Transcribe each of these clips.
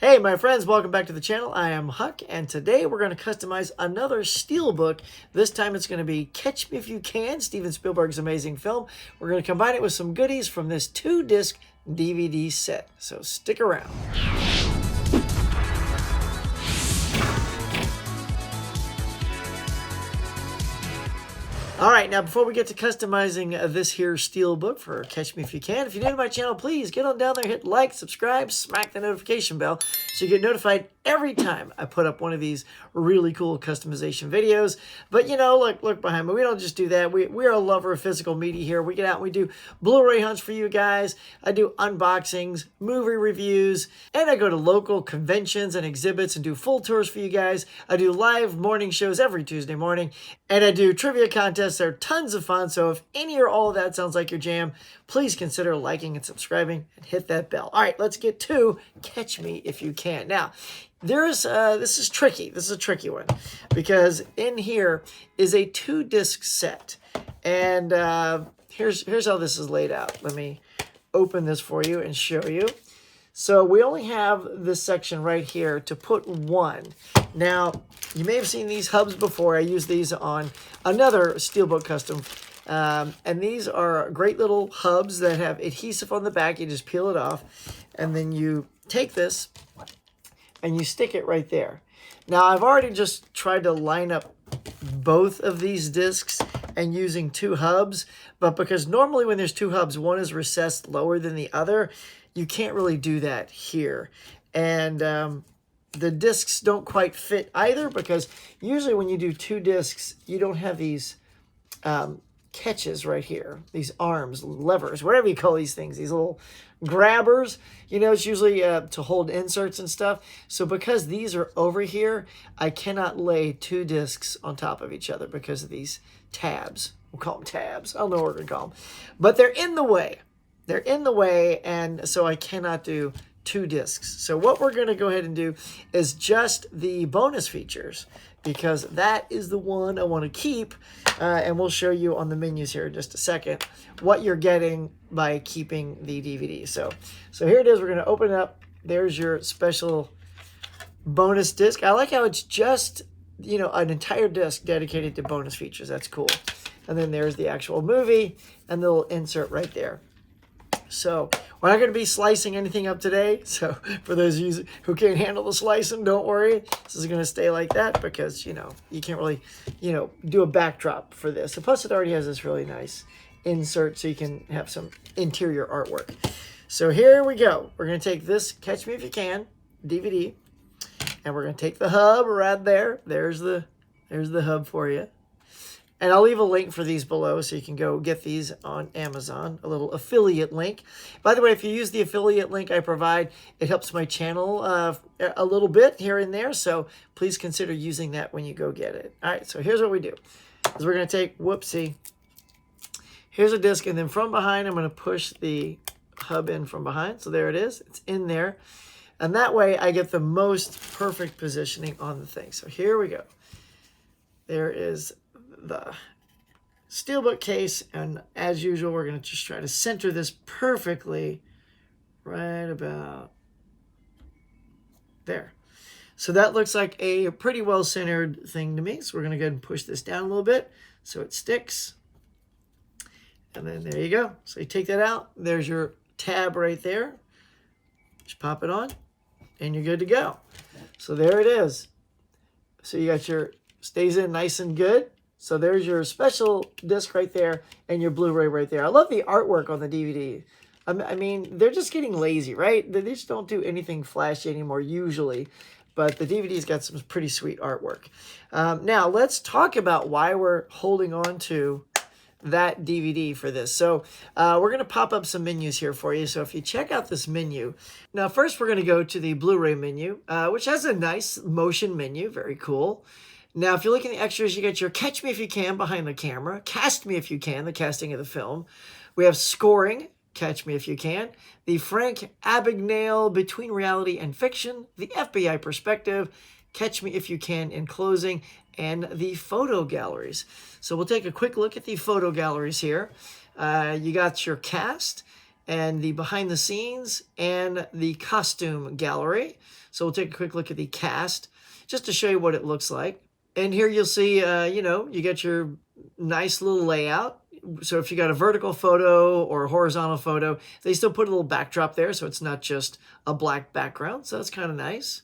Hey my friends, welcome back to the channel. I am Huck, and today we're going to customize another steelbook. This time it's going to be Catch Me If You Can, Steven Spielberg's amazing film. We're going to combine it with some goodies from this 2-disc DVD set, so stick around. All right, now before we get to customizing this here steelbook for Catch Me If You Can, if you're new to my channel, please get on down there, hit like, subscribe, smack the notification bell so you get notified every time I put up one of these really cool customization videos. But you know, look behind me. We don't just do that. We're a lover of physical media here. We get out and we do Blu-ray hunts for you guys. I do unboxings, movie reviews, and I go to local conventions and exhibits and do full tours for you guys. I do live morning shows every Tuesday morning, and I do trivia contests. They're tons of fun, so if any or all of that sounds like your jam, please consider liking and subscribing and hit that bell. All right, let's get to Catch Me If You Can. Now, this is tricky. This is a tricky one because in here is a 2-disc set, and here's how this is laid out. Let me open this for you and show you. So we only have this section right here to put one. Now, you may have seen these hubs before. I used these on another steelbook custom. And these are great little hubs that have adhesive on the back. You just peel it off. And then you take this and you stick it right there. Now, I've already just tried to line up both of these discs and using 2 hubs. But because normally when there's 2 hubs, one is recessed lower than the other, you can't really do that here. And the discs don't quite fit either, because usually when you do 2 discs, you don't have these catches right here, these arms, levers, whatever you call these things, these little grabbers. You know, it's usually to hold inserts and stuff. So because these are over here, I cannot lay 2 discs on top of each other because of these tabs. We'll call them tabs. I don't know what we're going to call them. But they're in the way. They're in the way, and so I cannot do 2 discs. So what we're going to go ahead and do is just the bonus features, because that is the one I want to keep, and we'll show you on the menus here in just a second what you're getting by keeping the DVD. So here it is. We're going to open it up. There's your special bonus disc. I like how it's just, you know, an entire disc dedicated to bonus features. That's cool. And then there's the actual movie and the little insert right there. So we're not going to be slicing anything up today. So for those of you who can't handle the slicing, don't worry. This is going to stay like that because, you know, you can't really, you know, do a backdrop for this. And plus it already has this really nice insert so you can have some interior artwork. So here we go. We're going to take this Catch Me If You Can DVD, and we're going to take the hub right there. There's the hub for you. And I'll leave a link for these below so you can go get these on Amazon, a little affiliate link. By the way, if you use the affiliate link I provide, it helps my channel a little bit here and there. So please consider using that when you go get it. All right, so here's what we do. Is we're going to take, whoopsie, here's a disc, and then from behind, I'm going to push the hub in from behind. So there it is. It's in there. And that way, I get the most perfect positioning on the thing. So here we go. There is the steelbook case, and as usual we're going to just try to center this perfectly right about there. So that looks like a pretty well centered thing to me. So we're going to go ahead and push this down a little bit so it sticks, and then there you go. So you take that out, there's your tab right there, just pop it on and you're good to go. So there it is. So you got your, stays in nice and good. So there's your special disc right there and your Blu-ray right there. I love the artwork on the DVD. I mean, they're just getting lazy, right? They just don't do anything flashy anymore usually. But the DVD's got some pretty sweet artwork. Now, let's talk about why we're holding on to that DVD for this. So we're going to pop up some menus here for you. So if you check out this menu. Now, first we're going to go to the Blu-ray menu, which has a nice motion menu. Very cool. Now, if you look in the extras, you get your Catch Me If You Can behind the camera, Cast Me If You Can, the casting of the film. We have scoring, Catch Me If You Can, the Frank Abagnale Between Reality and Fiction, the FBI Perspective, Catch Me If You Can in closing, and the photo galleries. So we'll take a quick look at the photo galleries here. You got your cast, and the behind the scenes and the costume gallery. So we'll take a quick look at the cast just to show you what it looks like. And here you'll see, you get your nice little layout. So if you got a vertical photo or a horizontal photo, they still put a little backdrop there, so it's not just a black background. So that's kind of nice.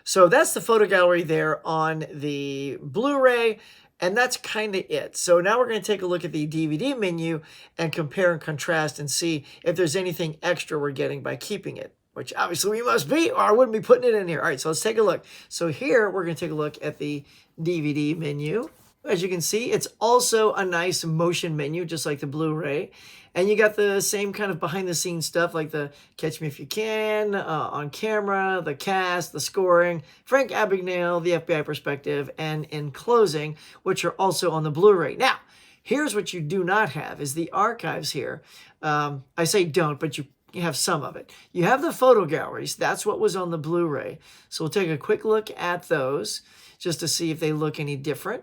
So that's the photo gallery there on the Blu-ray, and that's kind of it. So now we're going to take a look at the DVD menu and compare and contrast and see if there's anything extra we're getting by keeping it, which obviously we must be, or I wouldn't be putting it in here. All right, so let's take a look. So here we're going to take a look at the DVD menu. As you can see, it's also a nice motion menu, just like the Blu-ray. And you got the same kind of behind-the-scenes stuff, like the Catch Me If You Can, on camera, the cast, the scoring, Frank Abagnale, the FBI perspective, and in closing, which are also on the Blu-ray. Now, here's what you do not have, is the archives here. I say don't, but you have some of it. You have the photo galleries. That's what was on the Blu-ray. So we'll take a quick look at those just to see if they look any different.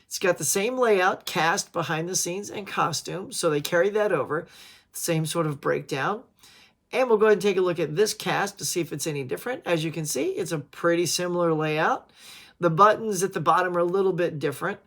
It's got the same layout, cast, behind the scenes, and costume. So they carry that over. Same sort of breakdown. And we'll go ahead and take a look at this cast to see if it's any different. As you can see, it's a pretty similar layout. The buttons at the bottom are a little bit different.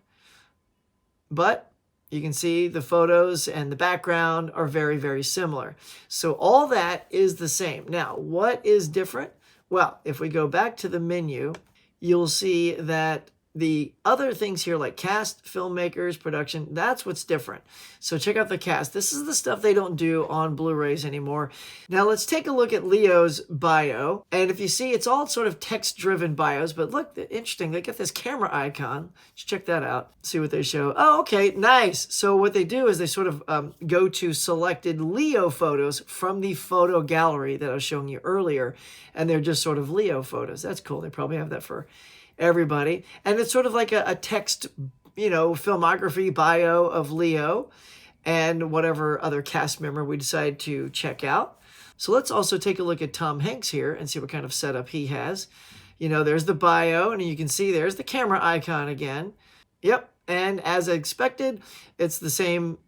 But you can see the photos and the background are very, very similar. So all that is the same. Now, what is different? Well, if we go back to the menu, you'll see that the other things here like cast, filmmakers, production, that's what's different. So check out the cast. This is the stuff they don't do on Blu-rays anymore. Now let's take a look at Leo's bio. And if you see, it's all sort of text-driven bios, but look, interesting. They got this camera icon. Let's check that out. See what they show. Oh, okay, nice. So what they do is they sort of go to selected Leo photos from the photo gallery that I was showing you earlier. And they're just sort of Leo photos. That's cool. They probably have that for everybody. And it's sort of like a text, filmography bio of Leo and whatever other cast member we decide to check out. So let's also take a look at Tom Hanks here and see what kind of setup he has. There's the bio, and you can see there's the camera icon again. Yep. And as expected, it's the same,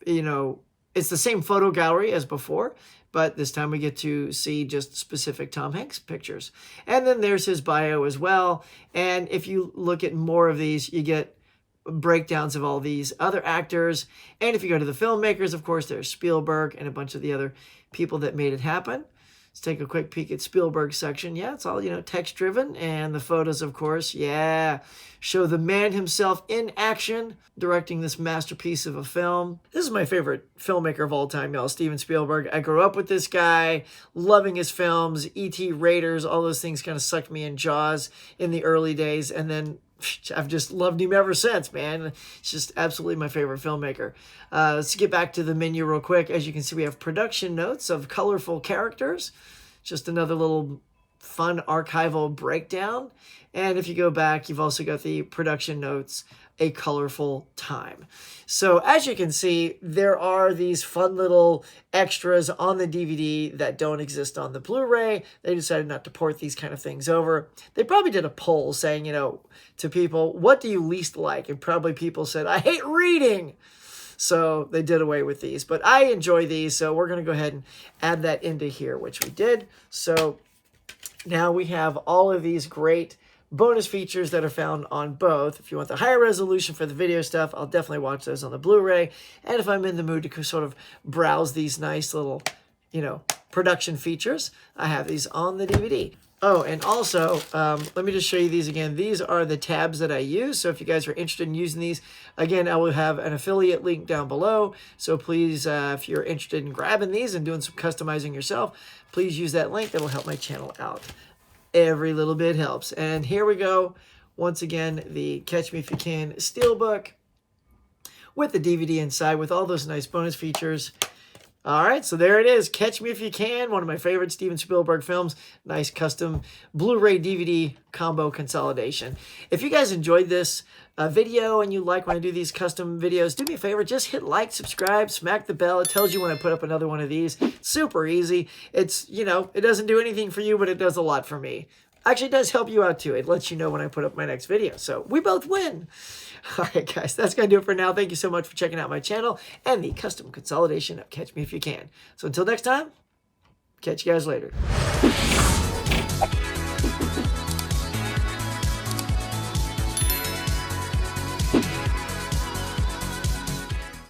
it's the same photo gallery as before. But this time we get to see just specific Tom Hanks pictures. And then there's his bio as well. And if you look at more of these, you get breakdowns of all these other actors. And if you go to the filmmakers, of course, there's Spielberg and a bunch of the other people that made it happen. Let's take a quick peek at Spielberg's section. Yeah, it's all, text-driven. And the photos, of course, show the man himself in action, directing this masterpiece of a film. This is my favorite filmmaker of all time, y'all, Steven Spielberg. I grew up with this guy, loving his films, E.T., Raiders, all those things kind of sucked me in. Jaws in the early days, and then I've just loved him ever since, man. It's just absolutely my favorite filmmaker. Let's get back to the menu real quick. As you can see, we have production notes of colorful characters. Just another little fun archival breakdown. And if you go back, you've also got the production notes, A Colorful Time. So as you can see, there are these fun little extras on the DVD that don't exist on the Blu-ray. They decided not to port these kind of things over. They probably did a poll saying, to people, what do you least like? And probably people said, I hate reading. So they did away with these. But I enjoy these, so we're going to go ahead and add that into here, which we did. So now we have all of these great bonus features that are found on both. If you want the higher resolution for the video stuff, I'll definitely watch those on the Blu-ray. And if I'm in the mood to sort of browse these nice little, production features, I have these on the DVD. Oh, and also, let me just show you these again. These are the tabs that I use. So if you guys are interested in using these, again, I will have an affiliate link down below. So please, if you're interested in grabbing these and doing some customizing yourself, please use that link. That'll help my channel out. Every little bit helps. And here we go. Once again, the Catch Me If You Can Steelbook with the DVD inside with all those nice bonus features. All right, so there it is. Catch Me If You Can, one of my favorite Steven Spielberg films. Nice custom Blu-ray DVD combo consolidation. If you guys enjoyed this video and you like when I do these custom videos, do me a favor, just hit like, subscribe, smack the bell. It tells you when I put up another one of these. Super easy. It's, it doesn't do anything for you, but it does a lot for me. actually does help you out too. It lets you know when I put up my next video. So we both win. All right, guys, that's going to do it for now. Thank you so much for checking out my channel and the custom consolidation of Catch Me If You Can. So until next time, catch you guys later.